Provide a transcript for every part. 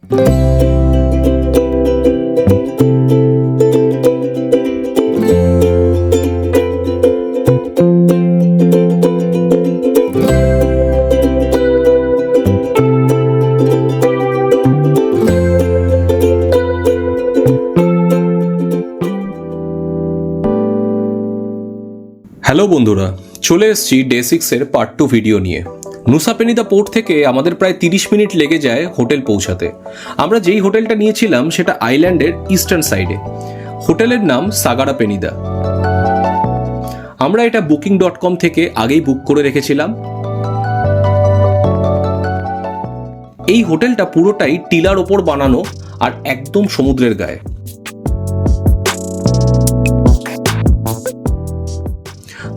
Hello বন্ধুরা, চলে এসেছি ডে 6-এর পার্ট 2 ভিডিও নিয়ে। নুসা পেনিদা পোর্ট থেকে আমাদের প্রায় 30 মিনিট লেগে যায় হোটেল পৌঁছাতে। আমরা যেই হোটেলটা নিয়েছিলাম সেটা আইল্যান্ডের ইস্টার্ন সাইডে। হোটেলের নাম সাগারা পেনিদা। আমরা এটা booking.com থেকে আগেই বুক করে রেখেছিলাম। এই হোটেলটা পুরোটাই টিলার ওপর বানানো আর একদম সমুদ্রের গায়ে।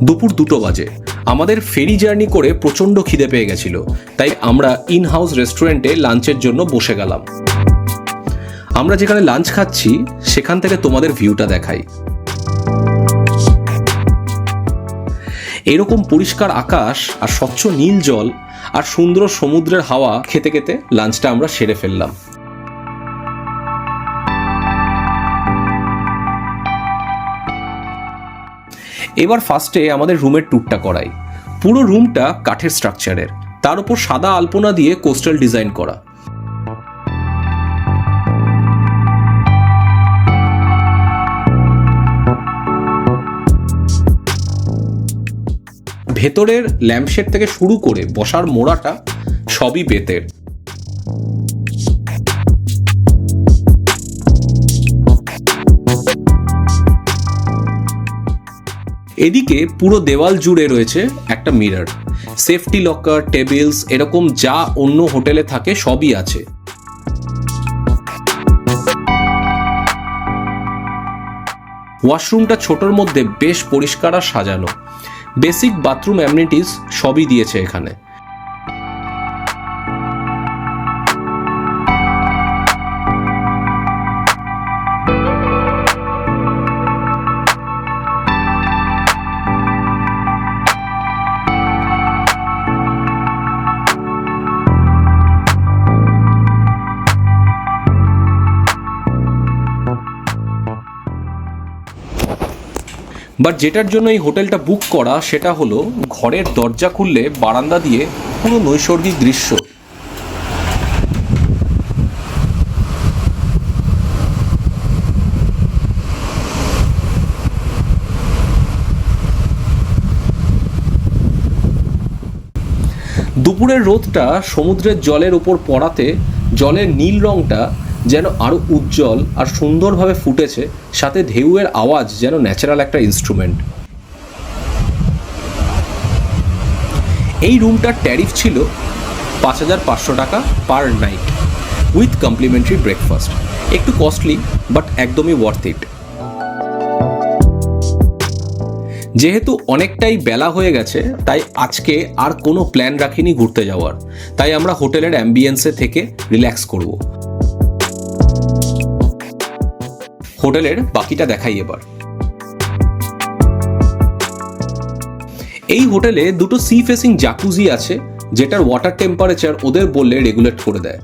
দুপুর 2টো বাজে। আমাদের ফেরি জার্নি করে প্রচণ্ড খিদে পেয়ে গেছিল, তাই আমরা ইন হাউস রেস্টুরেন্টে লাঞ্চের জন্য বসে গেলাম। আমরা যেখানে লাঞ্চ খাচ্ছি সেখান থেকে তোমাদের ভিউটা দেখাই। এরকম পরিষ্কার আকাশ আর স্বচ্ছ নীল জল আর সুন্দর সমুদ্রের হাওয়া খেতে খেতে লাঞ্চটা আমরা সেরে ফেললাম। এবার ফার্স্টে আমাদের রুমের ট্যুরটা করাই। পুরো রুমটা কাঠের স্ট্রাকচারের, তার উপর সাদা আলপনা দিয়ে কোস্টাল ডিজাইন করা। ভেতরের ল্যাম্পশেড থেকে শুরু করে বসার মোড়াটা সবই বেতের। এদিকে পুরো দেওয়াল জুড়ে রয়েছে একটা মিরর, সেফটি লকার, টেবিলস, এরকম যা অন্য হোটেলে থাকে সবই আছে। ওয়াশরুমটা ছোটর মধ্যে বেশ পরিষ্কার আর সাজানো। বেসিক বাথরুম অ্যামনিটিস সবই দিয়েছে এখানে। বাট যেটার জন্য এই হোটেলটা বুক করা সেটা হলো ঘরের দরজা খুললে বারান্দা দিয়ে পুরো নৈসর্গিক দৃশ্য। দুপুরের রোদটা সমুদ্রের জলের উপর পড়াতে জলের নীল রংটা যেন আরো উজ্জ্বল আর সুন্দরভাবে ফুটেছে, সাথে ঢেউয়ের আওয়াজ যেন ন্যাচারাল একটা ইনস্ট্রুমেন্ট। এই রুমটার ট্যারিফ ছিল 5,500 টাকা per night with complimentary breakfast. একটু কস্টলি বাট একদমই ওয়ার্থ ইট। যেহেতু অনেকটাই বেলা হয়ে গেছে তাই আজকে আর কোনো প্ল্যান রাখিনি ঘুরতে যাওয়ার, তাই আমরা হোটেলের অ্যাম্বিয়েন্সে থেকে রিল্যাক্স করব। হোটেলের বাকিটা দেখাই এবার। এই হোটেলে দুটো সি ফেসিং জাকুজি আছে, যেটার ওয়াটার টেম্পারেচার ওদের বললে রেগুলেট করে দেয়।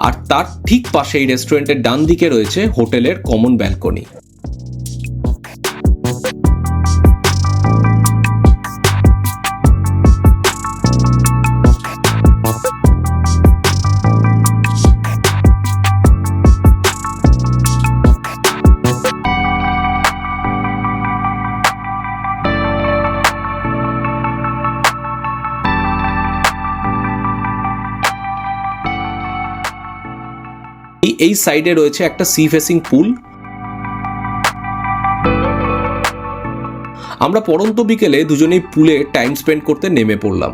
আর তার ঠিক পাশে এই রেস্টুরেন্টের ডান দিকে রয়েছে হোটেলের কমন ব্যালকনি। এই সাইডে রয়েছে একটা সি ফেসিং পুল। আমরা পড়ন্ত বিকেলে দুজনেই পুলে টাইম স্পেন্ড করতে নেমে পড়লাম।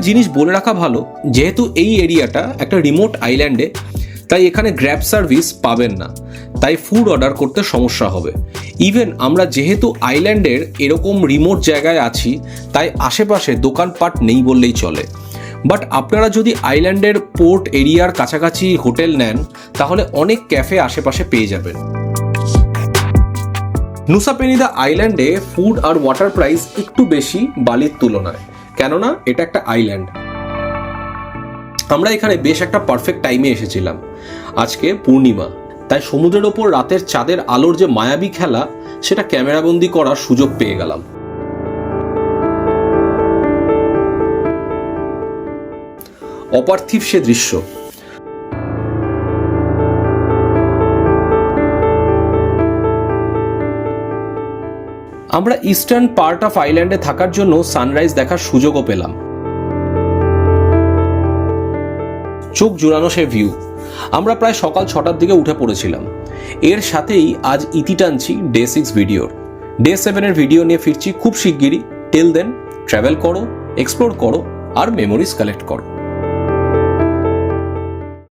জিনিস বলে রাখা ভালো, যেহেতু এই এরিয়াটা একটা রিমোট আইল্যান্ডে, তাই এখানে গ্র্যাব সার্ভিস পাবেন না, তাই ফুড অর্ডার করতে সমস্যা হবে। ইভেন আমরা যেহেতু আইল্যান্ডের এরকম রিমোট জায়গায় আছি, তাই আশেপাশে দোকানপাট নেই বললেই চলে। বাট আপনারা যদি আইল্যান্ডের পোর্ট এরিয়ার কাছাকাছি হোটেল নেন, তাহলে অনেক ক্যাফে আশেপাশে পেয়ে যাবেন। নুসা পেনিদা আইল্যান্ডে ফুড আর ওয়াটার প্রাইস একটু বেশি বালির তুলনায়, কেননা এটা একটা আইল্যান্ড। আমরা এখানে বেশ একটা পারফেক্ট টাইমে এসেছিলাম। আজকে পূর্ণিমা, তাই সমুদ্রের ওপর রাতের চাঁদের আলোর যে মায়াবী খেলা, সেটা ক্যামেরাবন্দি করার সুযোগ পেয়ে গেলাম। অপার্থিব সে দৃশ্য। আমরা ইস্টার্ন পার্ট অফ আইল্যান্ডে থাকার জন্য সানরাইজ দেখার সুযোগও পেলাম। চোখ জোড়ানো সে ভিউ। আমরা প্রায় সকাল 6টার দিকে উঠে পড়েছিলাম। এর সাথেই আজ ইতি টানছি ডে 6 ভিডিওর। ডে 7-এর ভিডিও নিয়ে ফিরছি খুব শিগগিরই। টিল দেন ট্রাভেল করো, এক্সপ্লোর করো আর মেমোরিজ কালেক্ট করো।